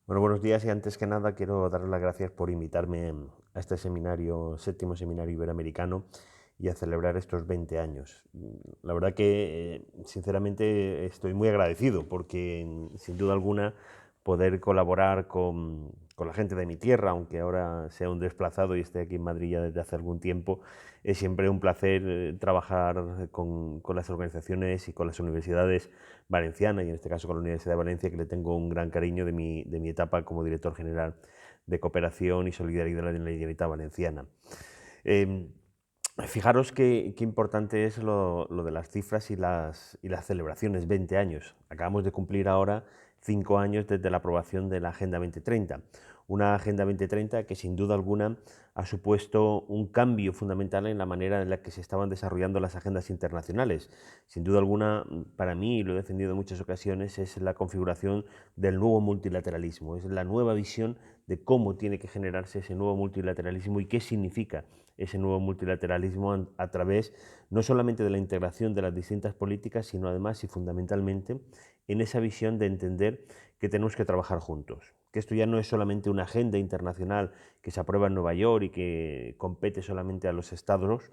Bueno, buenos días y antes que nada quiero daros las gracias por invitarme a este seminario, séptimo seminario iberoamericano y a celebrar estos 20 años. La verdad que, sinceramente, estoy muy agradecido porque, sin duda alguna, poder colaborar con la gente de mi tierra, aunque ahora sea un desplazado y esté aquí en Madrid ya desde hace algún tiempo, es siempre un placer trabajar con las organizaciones y con las universidades valencianas, y en este caso con la Universidad de Valencia, que le tengo un gran cariño de mi etapa como director general de Cooperación y Solidaridad en la Generalitat Valenciana. Eh, Fijaros qué importante es lo de las cifras y las celebraciones, 20 años. Acabamos de cumplir ahora 5 años desde la aprobación de la Agenda 2030. Una Agenda 2030 que sin duda alguna ha supuesto un cambio fundamental en la manera en la que se estaban desarrollando las agendas internacionales. Sin duda alguna, para mí, y lo he defendido en muchas ocasiones, es la configuración del nuevo multilateralismo, es la nueva visión de cómo tiene que generarse ese nuevo multilateralismo y qué significa ese nuevo multilateralismo a través no solamente de la integración de las distintas políticas, sino además y fundamentalmente en esa visión de entender que tenemos que trabajar juntos, que esto ya no es solamente una agenda internacional que se aprueba en Nueva York y que compete solamente a los estados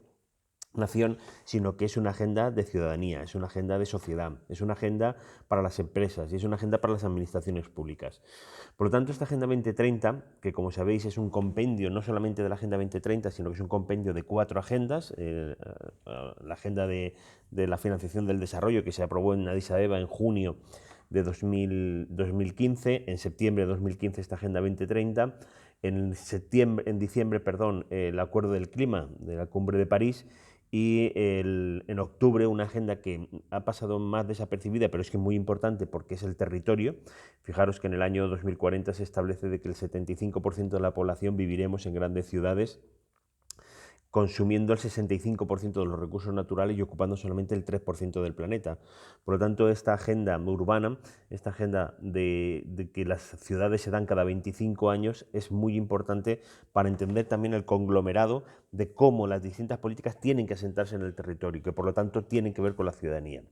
nación, sino que es una agenda de ciudadanía, es una agenda de sociedad, es una agenda para las empresas y es una agenda para las administraciones públicas. Por lo tanto, esta Agenda 2030, que como sabéis es un compendio no solamente de la Agenda 2030, sino que es un compendio de 4 agendas, la agenda de la financiación del desarrollo que se aprobó en Addis Abeba en junio de 2015, en septiembre de 2015 esta Agenda 2030, en diciembre, el Acuerdo del Clima de la Cumbre de París y en octubre una agenda que ha pasado más desapercibida, pero es que es muy importante porque es el territorio. Fijaros que en el año 2040 se establece de que el 75% de la población viviremos en grandes ciudades, consumiendo el 65% de los recursos naturales y ocupando solamente el 3% del planeta. Por lo tanto, esta agenda urbana, esta agenda de que las ciudades se dan cada 25 años, es muy importante para entender también el conglomerado de cómo las distintas políticas tienen que asentarse en el territorio y que por lo tanto tienen que ver con la ciudadanía.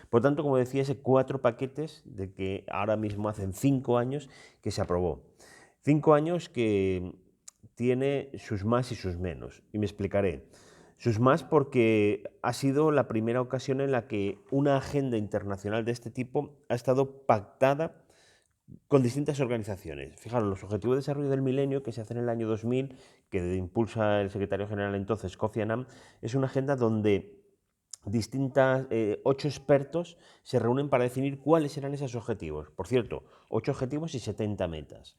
Por lo tanto, como decía, ese 4 paquetes de que ahora mismo hacen 5 años que se aprobó. 5 años que tiene sus más y sus menos, y me explicaré. Sus más porque ha sido la primera ocasión en la que una agenda internacional de este tipo ha estado pactada con distintas organizaciones. Fijaros, los Objetivos de Desarrollo del Milenio, que se hacen en el año 2000, que impulsa el secretario general entonces, Kofi Annan, es una agenda donde distintas 8 expertos se reúnen para definir cuáles eran esos objetivos. Por cierto, 8 objetivos y 70 metas.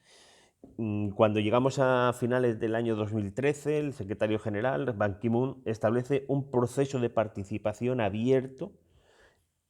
Cuando llegamos a finales del año 2013, el secretario general, Ban Ki-moon, establece un proceso de participación abierto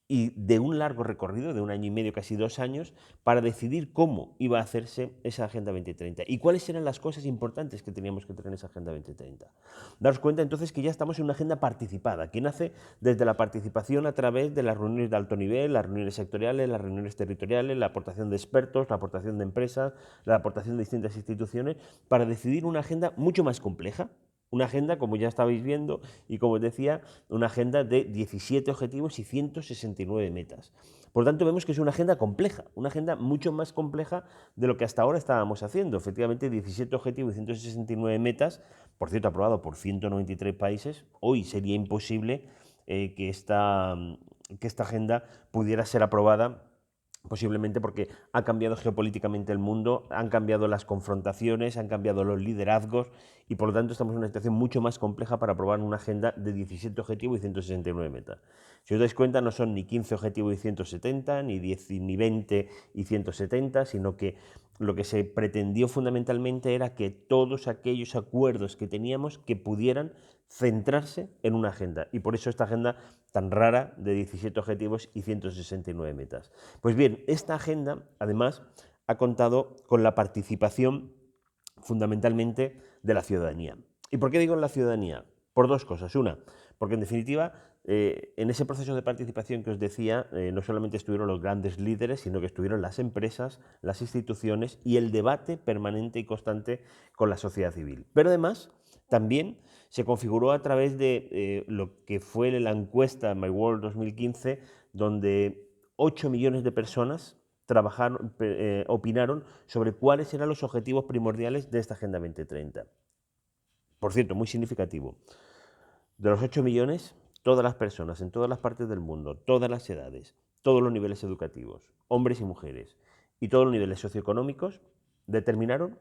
y de un largo recorrido, de 1 año y medio, casi 2 años, para decidir cómo iba a hacerse esa Agenda 2030 y cuáles eran las cosas importantes que teníamos que tener en esa Agenda 2030. Daros cuenta entonces que ya estamos en una agenda participada, que nace desde la participación a través de las reuniones de alto nivel, las reuniones sectoriales, las reuniones territoriales, la aportación de expertos, la aportación de empresas, la aportación de distintas instituciones, para decidir una agenda mucho más compleja. Una agenda, como ya estabais viendo, y como os decía, una agenda de 17 objetivos y 169 metas. Por lo tanto, vemos que es una agenda compleja, una agenda mucho más compleja de lo que hasta ahora estábamos haciendo. Efectivamente, 17 objetivos y 169 metas, por cierto, aprobado por 193 países. Hoy sería imposible que esta agenda pudiera ser aprobada, posiblemente porque ha cambiado geopolíticamente el mundo, han cambiado las confrontaciones, han cambiado los liderazgos y por lo tanto estamos en una situación mucho más compleja para aprobar una agenda de 17 objetivos y 169 metas. Si os dais cuenta, no son ni 15 objetivos y 170, ni 10, ni 20 y 170, sino que lo que se pretendió fundamentalmente era que todos aquellos acuerdos que teníamos que pudieran centrarse en una agenda. Y por eso esta agenda tan rara de 17 objetivos y 169 metas. Pues bien, esta agenda, además, ha contado con la participación fundamentalmente de la ciudadanía. ¿Y por qué digo la ciudadanía? Por dos cosas. Una, porque en definitiva, en ese proceso de participación que os decía, no solamente estuvieron los grandes líderes, sino que estuvieron las empresas, las instituciones y el debate permanente y constante con la sociedad civil. Pero además, también se configuró a través de lo que fue la encuesta My World 2015, donde 8 millones de personas opinaron sobre cuáles eran los objetivos primordiales de esta Agenda 2030. Por cierto, muy significativo. De los 8 millones, todas las personas en todas las partes del mundo, todas las edades, todos los niveles educativos, hombres y mujeres, y todos los niveles socioeconómicos, determinaron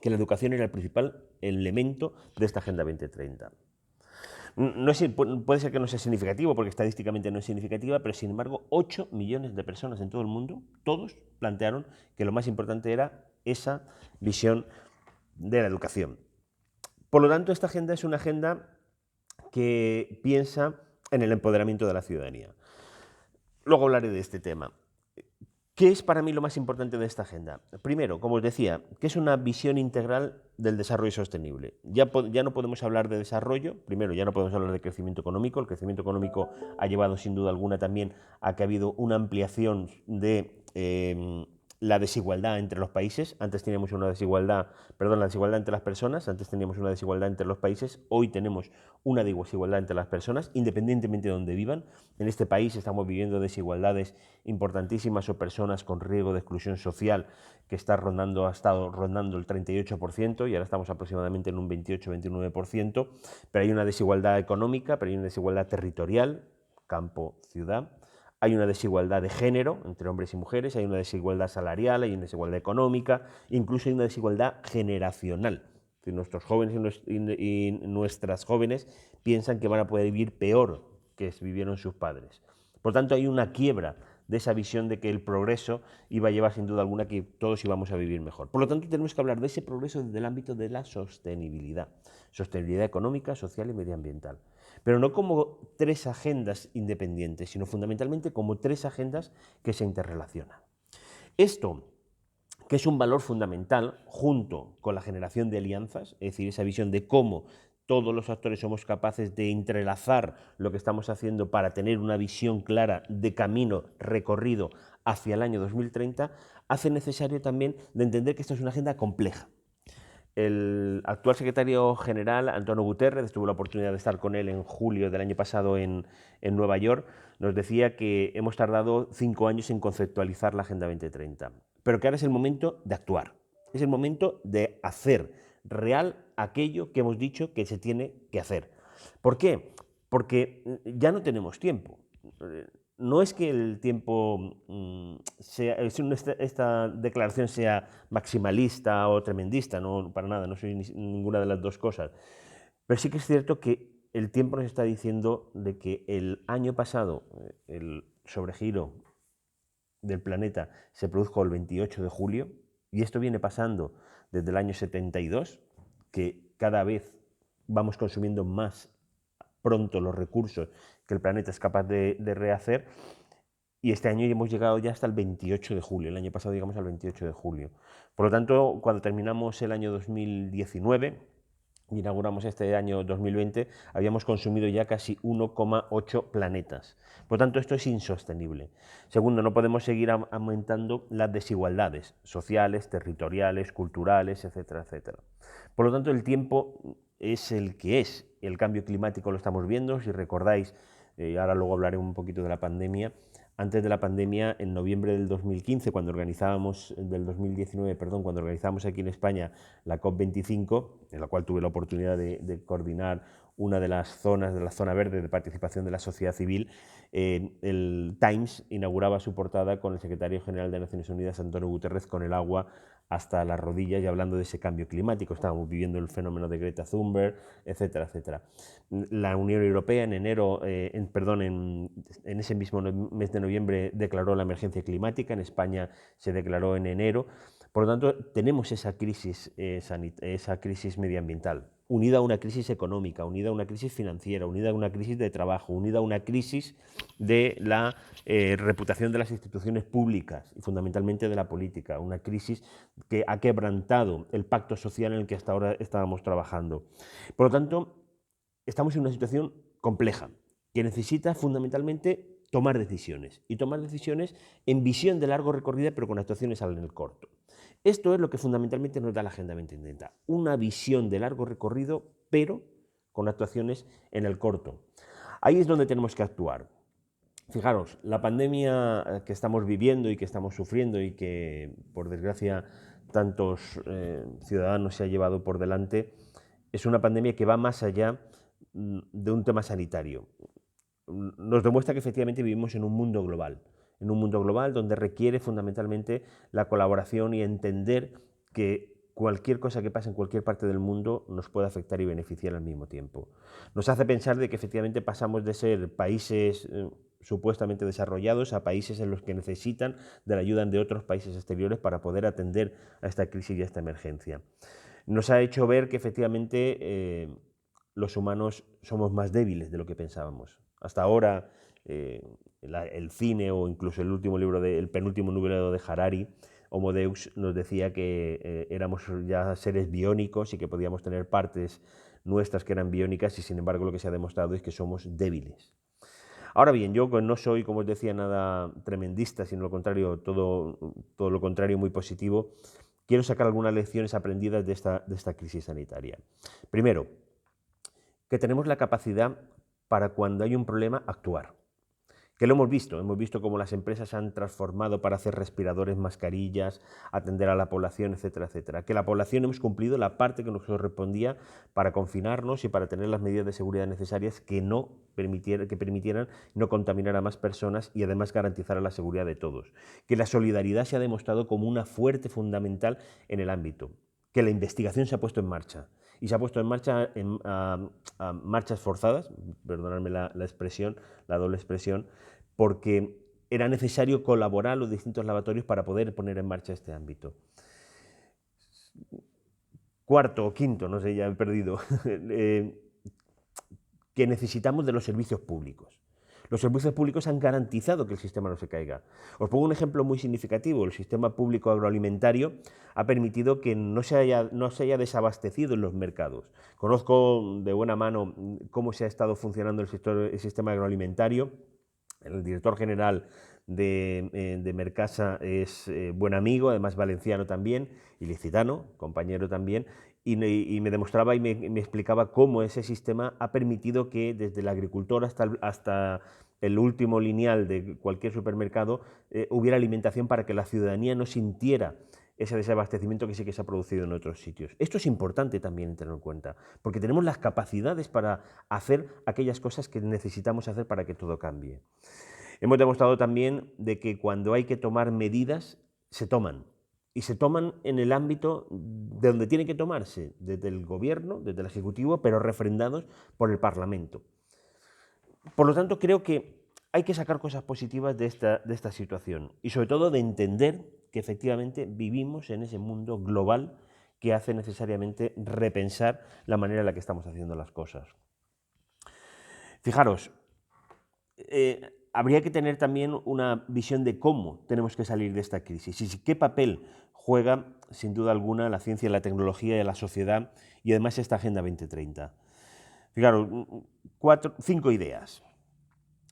que la educación era el principal elemento de esta Agenda 2030. No es, puede ser que no sea significativo, porque estadísticamente no es significativa, pero sin embargo 8 millones de personas en todo el mundo, todos plantearon que lo más importante era esa visión de la educación. Por lo tanto, esta agenda es una agenda que piensa en el empoderamiento de la ciudadanía. Luego hablaré de este tema. ¿Qué es para mí lo más importante de esta agenda? Primero, como os decía, que es una visión integral del desarrollo sostenible. Ya no podemos hablar de desarrollo, primero ya no podemos hablar de crecimiento económico. El crecimiento económico ha llevado sin duda alguna también a que ha habido una ampliación de la desigualdad entre los países. Antes teníamos la desigualdad entre las personas, antes teníamos una desigualdad entre los países, hoy tenemos una desigualdad entre las personas, independientemente de donde vivan. En este país estamos viviendo desigualdades importantísimas o personas con riesgo de exclusión social que ha estado rondando el 38% y ahora estamos aproximadamente en un 28-29%, pero hay una desigualdad económica, pero hay una desigualdad territorial, campo-ciudad. Hay una desigualdad de género entre hombres y mujeres, hay una desigualdad salarial, hay una desigualdad económica, incluso hay una desigualdad generacional. Nuestros jóvenes y nuestras jóvenes piensan que van a poder vivir peor que vivieron sus padres. Por tanto, hay una quiebra de esa visión de que el progreso iba a llevar sin duda alguna que todos íbamos a vivir mejor. Por lo tanto, tenemos que hablar de ese progreso desde el ámbito de la sostenibilidad. Sostenibilidad económica, social y medioambiental. Pero no como tres agendas independientes, sino fundamentalmente como tres agendas que se interrelacionan. Esto, que es un valor fundamental, junto con la generación de alianzas, es decir, esa visión de cómo todos los actores somos capaces de entrelazar lo que estamos haciendo para tener una visión clara de camino recorrido hacia el año 2030, hace necesario también de entender que esta es una agenda compleja. El actual secretario general, Antonio Guterres, tuve la oportunidad de estar con él en julio del año pasado en Nueva York, nos decía que hemos tardado 5 años en conceptualizar la Agenda 2030, pero que ahora es el momento de actuar, es el momento de hacer real aquello que hemos dicho que se tiene que hacer. ¿Por qué? Porque ya no tenemos tiempo. No es que el tiempo esta declaración sea maximalista o tremendista, no, para nada, no soy ninguna de las dos cosas, pero sí que es cierto que el tiempo nos está diciendo de que el año pasado el sobregiro del planeta se produjo el 28 de julio y esto viene pasando desde el año 72, que cada vez vamos consumiendo más pronto los recursos que el planeta es capaz de rehacer, y este año hemos llegado ya hasta el 28 de julio, el año pasado llegamos al 28 de julio. Por lo tanto, cuando terminamos el año 2019 y inauguramos este año 2020, habíamos consumido ya casi 1,8 planetas. Por lo tanto, esto es insostenible. Segundo, no podemos seguir aumentando las desigualdades sociales, territoriales, culturales, etcétera, etcétera. Por lo tanto, el tiempo es el que es. El cambio climático lo estamos viendo, si recordáis, ahora luego hablaré un poquito de la pandemia. Antes de la pandemia, en noviembre del 2015, cuando organizábamos aquí en España la COP25, en la cual tuve la oportunidad de coordinar una de las zonas de la zona verde de participación de la sociedad civil, el Times inauguraba su portada con el secretario general de Naciones Unidas, Antonio Guterres, con el agua hasta las rodillas y hablando de ese cambio climático. Estábamos viviendo el fenómeno de Greta Thunberg, etcétera, etcétera. La Unión Europea en ese mismo mes de noviembre declaró la emergencia climática, en España se declaró en enero. Por lo tanto, tenemos esa crisis medioambiental, unida a una crisis económica, unida a una crisis financiera, unida a una crisis de trabajo, unida a una crisis de la reputación de las instituciones públicas y fundamentalmente de la política, una crisis que ha quebrantado el pacto social en el que hasta ahora estábamos trabajando. Por lo tanto, estamos en una situación compleja que necesita fundamentalmente tomar decisiones y tomar decisiones en visión de largo recorrido, pero con actuaciones en el corto. Esto es lo que fundamentalmente nos da la Agenda 2030, una visión de largo recorrido, pero con actuaciones en el corto. Ahí es donde tenemos que actuar. Fijaros, la pandemia que estamos viviendo y que estamos sufriendo y que, por desgracia, tantos ciudadanos se ha llevado por delante, es una pandemia que va más allá de un tema sanitario. Nos demuestra que efectivamente vivimos en un mundo global donde requiere fundamentalmente la colaboración y entender que cualquier cosa que pase en cualquier parte del mundo nos puede afectar y beneficiar al mismo tiempo. Nos hace pensar de que efectivamente pasamos de ser países supuestamente desarrollados a países en los que necesitan de la ayuda de otros países exteriores para poder atender a esta crisis y a esta emergencia. Nos ha hecho ver que efectivamente los humanos somos más débiles de lo que pensábamos. Hasta ahora el cine o incluso el penúltimo libro de Harari, Homo Deus, nos decía que éramos ya seres biónicos y que podíamos tener partes nuestras que eran biónicas, y sin embargo lo que se ha demostrado es que somos débiles. Ahora bien, yo no soy, como os decía, nada tremendista, sino lo contrario, todo lo contrario, muy positivo. Quiero sacar algunas lecciones aprendidas de esta crisis sanitaria. Primero, que tenemos la capacidad para, cuando hay un problema, actuar. Que lo hemos visto cómo las empresas se han transformado para hacer respiradores, mascarillas, atender a la población, etcétera, etcétera. Que la población hemos cumplido la parte que nos correspondía para confinarnos y para tener las medidas de seguridad necesarias que permitieran no contaminar a más personas y además garantizar la seguridad de todos. Que la solidaridad se ha demostrado como una fuerte fundamental en el ámbito. Que la investigación se ha puesto en marcha. Y se ha puesto en marcha a marchas forzadas, perdonadme la expresión, la doble expresión, porque era necesario colaborar los distintos laboratorios para poder poner en marcha este ámbito. Cuarto o quinto, no sé, ya he perdido, que necesitamos de los servicios públicos. Los servicios públicos han garantizado que el sistema no se caiga. Os pongo un ejemplo muy significativo. El sistema público agroalimentario ha permitido que no se haya desabastecido en los mercados. Conozco de buena mano cómo se ha estado funcionando el sistema agroalimentario. El director general de Mercasa es buen amigo, además valenciano también, ilicitano, compañero también, y me demostraba y me explicaba cómo ese sistema ha permitido que desde el agricultor hasta el último lineal de cualquier supermercado hubiera alimentación para que la ciudadanía no sintiera ese desabastecimiento que sí que se ha producido en otros sitios. Esto es importante también tenerlo en cuenta, porque tenemos las capacidades para hacer aquellas cosas que necesitamos hacer para que todo cambie. Hemos demostrado también de que cuando hay que tomar medidas, se toman. Y se toman en el ámbito de donde tienen que tomarse, desde el Gobierno, desde el Ejecutivo, pero refrendados por el Parlamento. Por lo tanto, creo que hay que sacar cosas positivas de esta situación y sobre todo de entender que efectivamente vivimos en ese mundo global que hace necesariamente repensar la manera en la que estamos haciendo las cosas. Fijaros, habría que tener también una visión de cómo tenemos que salir de esta crisis y qué papel juega, sin duda alguna, la ciencia y la tecnología y la sociedad y además esta Agenda 2030. Fijaros, 5 ideas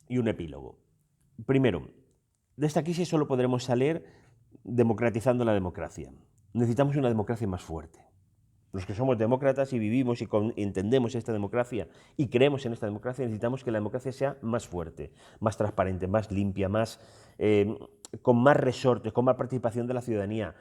y un epílogo. Primero, de esta crisis solo podremos salir democratizando la democracia. Necesitamos una democracia más fuerte. Los que somos demócratas y vivimos y entendemos esta democracia y creemos en esta democracia, necesitamos que la democracia sea más fuerte, más transparente, más limpia, con más resortes, con más participación de la ciudadanía,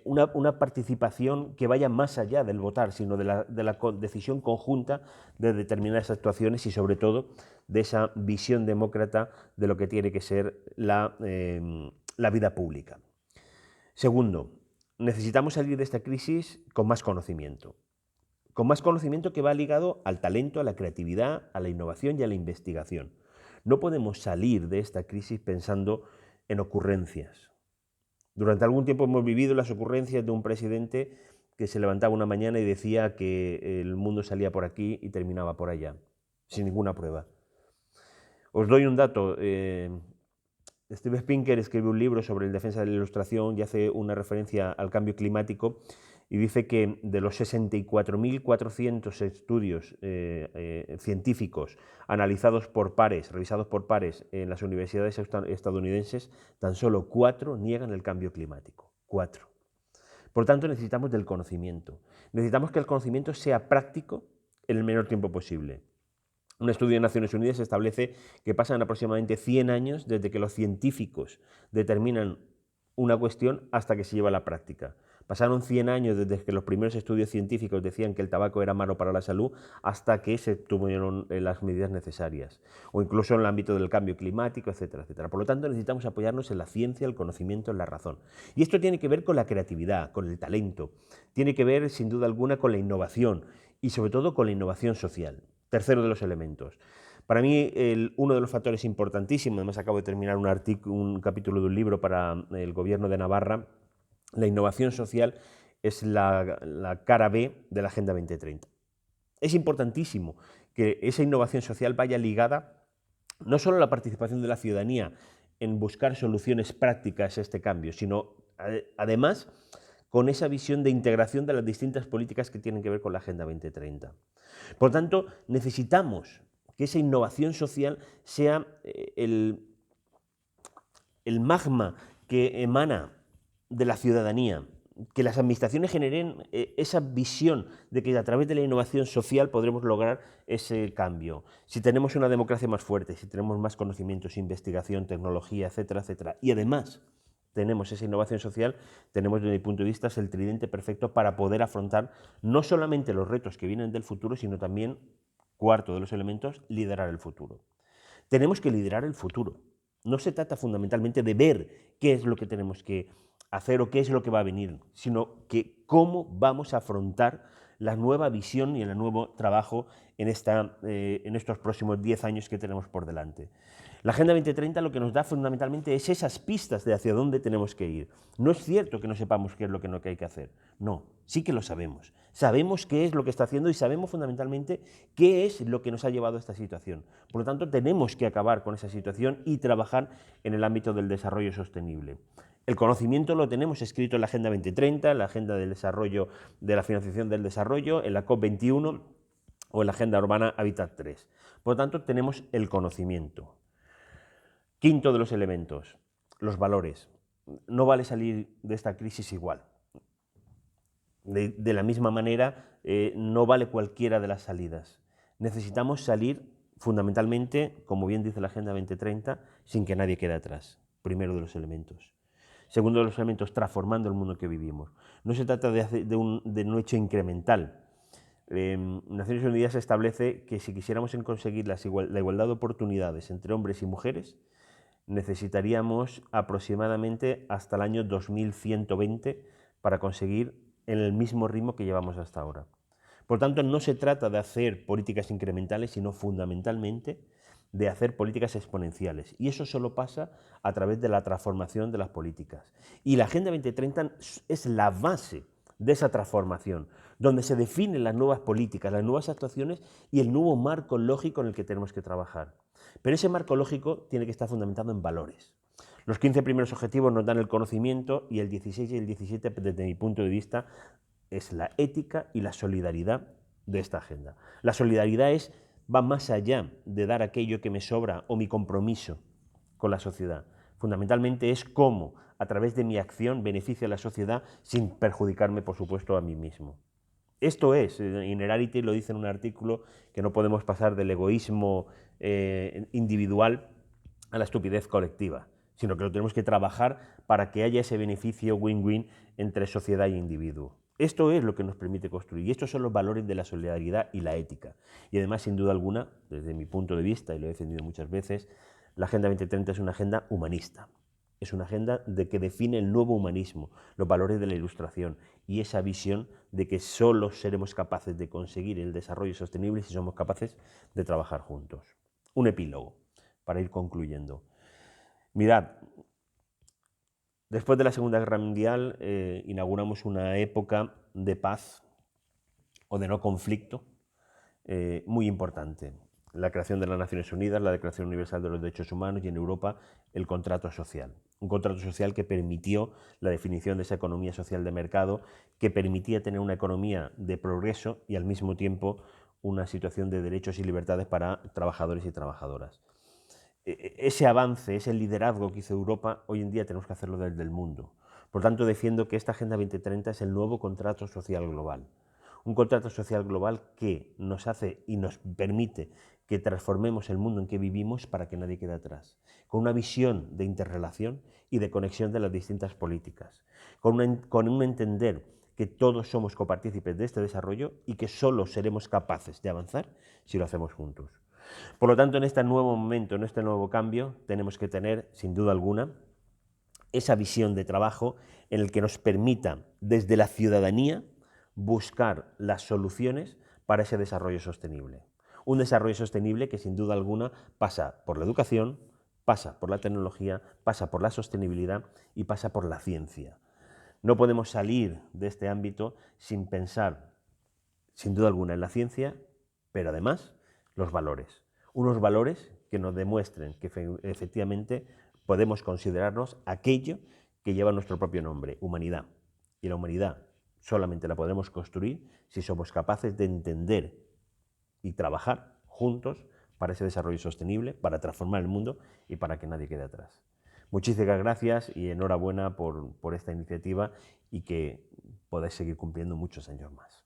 una participación que vaya más allá del votar, sino de la decisión conjunta de determinadas actuaciones y sobre todo de esa visión demócrata de lo que tiene que ser la vida pública. Segundo, necesitamos salir de esta crisis con más conocimiento que va ligado al talento, a la creatividad, a la innovación y a la investigación. No podemos salir de esta crisis pensando en ocurrencias. Durante algún tiempo hemos vivido las ocurrencias de un presidente que se levantaba una mañana y decía que el mundo salía por aquí y terminaba por allá, sin ninguna prueba. Os doy un dato. Steve Pinker escribe un libro sobre el defensa de la ilustración y hace una referencia al cambio climático y dice que de los 64.400 estudios científicos analizados por pares, revisados por pares en las universidades estadounidenses, tan solo 4 niegan el cambio climático. 4. Por tanto, necesitamos del conocimiento. Necesitamos que el conocimiento sea práctico en el menor tiempo posible. Un estudio de Naciones Unidas establece que pasan aproximadamente 100 años desde que los científicos determinan una cuestión hasta que se lleva a la práctica. Pasaron 100 años desde que los primeros estudios científicos decían que el tabaco era malo para la salud hasta que se tuvieron las medidas necesarias, o incluso en el ámbito del cambio climático, etcétera, etcétera. Por lo tanto, necesitamos apoyarnos en la ciencia, el conocimiento, en la razón. Y esto tiene que ver con la creatividad, con el talento, tiene que ver, sin duda alguna, con la innovación y, sobre todo, con la innovación social. Tercero de los elementos. Para mí, uno de los factores importantísimos, además acabo de terminar un capítulo de un libro para el Gobierno de Navarra, la innovación social es la cara B de la Agenda 2030. Es importantísimo que esa innovación social vaya ligada no solo a la participación de la ciudadanía en buscar soluciones prácticas a este cambio, sino además con esa visión de integración de las distintas políticas que tienen que ver con la Agenda 2030. Por tanto, necesitamos que esa innovación social sea el magma que emana de la ciudadanía, que las administraciones generen esa visión de que a través de la innovación social podremos lograr ese cambio. Si tenemos una democracia más fuerte, si tenemos más conocimientos, investigación, tecnología, etcétera, etcétera, y además tenemos esa innovación social, tenemos desde mi punto de vista el tridente perfecto para poder afrontar no solamente los retos que vienen del futuro, sino también, cuarto de los elementos, liderar el futuro. Tenemos que liderar el futuro. No se trata fundamentalmente de ver qué es lo que tenemos que hacer o qué es lo que va a venir, sino que cómo vamos a afrontar la nueva visión y el nuevo trabajo en estos próximos 10 años que tenemos por delante. La Agenda 2030 lo que nos da fundamentalmente es esas pistas de hacia dónde tenemos que ir. No es cierto que no sepamos qué es lo que hay que hacer. No, sí que lo sabemos. Sabemos qué es lo que está haciendo y sabemos fundamentalmente qué es lo que nos ha llevado a esta situación. Por lo tanto, tenemos que acabar con esa situación y trabajar en el ámbito del desarrollo sostenible. El conocimiento lo tenemos escrito en la Agenda 2030, en la Agenda del Desarrollo, de la Financiación del Desarrollo, en la COP21 o en la Agenda Urbana Hábitat 3. Por lo tanto, tenemos el conocimiento. Quinto de los elementos, los valores. No vale salir de esta crisis igual. De la misma manera, no vale cualquiera de las salidas. Necesitamos salir fundamentalmente, como bien dice la Agenda 2030, sin que nadie quede atrás. Primero de los elementos. Segundo de los elementos, transformando el mundo que vivimos. No se trata de un hecho incremental. Naciones Unidas establece que si quisiéramos conseguir la igualdad de oportunidades entre hombres y mujeres, necesitaríamos aproximadamente hasta el año 2120 para conseguir en el mismo ritmo que llevamos hasta ahora. Por tanto, no se trata de hacer políticas incrementales, sino fundamentalmente de hacer políticas exponenciales. Y eso solo pasa a través de la transformación de las políticas. Y la Agenda 2030 es la base de esa transformación, donde se definen las nuevas políticas, las nuevas actuaciones y el nuevo marco lógico en el que tenemos que trabajar. Pero ese marco lógico tiene que estar fundamentado en valores. Los 15 primeros objetivos nos dan el conocimiento y el 16 y el 17, desde mi punto de vista, es la ética y la solidaridad de esta agenda. La solidaridad va más allá de dar aquello que me sobra o mi compromiso con la sociedad. Fundamentalmente es cómo, a través de mi acción, beneficio a la sociedad sin perjudicarme, por supuesto, a mí mismo. Esto es, Innerarity lo dice en un artículo, que no podemos pasar del egoísmo individual a la estupidez colectiva, sino que lo tenemos que trabajar para que haya ese beneficio win-win entre sociedad e individuo. Esto es lo que nos permite construir, y estos son los valores de la solidaridad y la ética. Y además, sin duda alguna, desde mi punto de vista, y lo he defendido muchas veces, la Agenda 2030 es una agenda humanista. Es una agenda que define el nuevo humanismo, los valores de la Ilustración y esa visión de que solo seremos capaces de conseguir el desarrollo sostenible si somos capaces de trabajar juntos. Un epílogo, para ir concluyendo. Mirad, después de la Segunda Guerra Mundial inauguramos una época de paz o de no conflicto muy importante. La creación de las Naciones Unidas, la Declaración Universal de los Derechos Humanos y en Europa el contrato social. Un contrato social que permitió la definición de esa economía social de mercado, que permitía tener una economía de progreso y al mismo tiempo una situación de derechos y libertades para trabajadores y trabajadoras. Ese avance, ese liderazgo que hizo Europa, hoy en día tenemos que hacerlo desde el mundo. Por tanto, defiendo que esta Agenda 2030 es el nuevo contrato social global. Un contrato social global que nos hace y nos permite que transformemos el mundo en que vivimos para que nadie quede atrás, con una visión de interrelación y de conexión de las distintas políticas, con un entender que todos somos copartícipes de este desarrollo y que solo seremos capaces de avanzar si lo hacemos juntos. Por lo tanto, en este nuevo momento, en este nuevo cambio, tenemos que tener, sin duda alguna, esa visión de trabajo en el que nos permita, desde la ciudadanía, buscar las soluciones para ese desarrollo sostenible. Un desarrollo sostenible que, sin duda alguna, pasa por la educación, pasa por la tecnología, pasa por la sostenibilidad y pasa por la ciencia. No podemos salir de este ámbito sin pensar, sin duda alguna, en la ciencia, pero además los valores. Unos valores que nos demuestren que efectivamente podemos considerarnos aquello que lleva nuestro propio nombre, humanidad. Y la humanidad solamente la podremos construir si somos capaces de entender y trabajar juntos para ese desarrollo sostenible, para transformar el mundo y para que nadie quede atrás. Muchísimas gracias y enhorabuena por esta iniciativa y que podáis seguir cumpliendo muchos años más.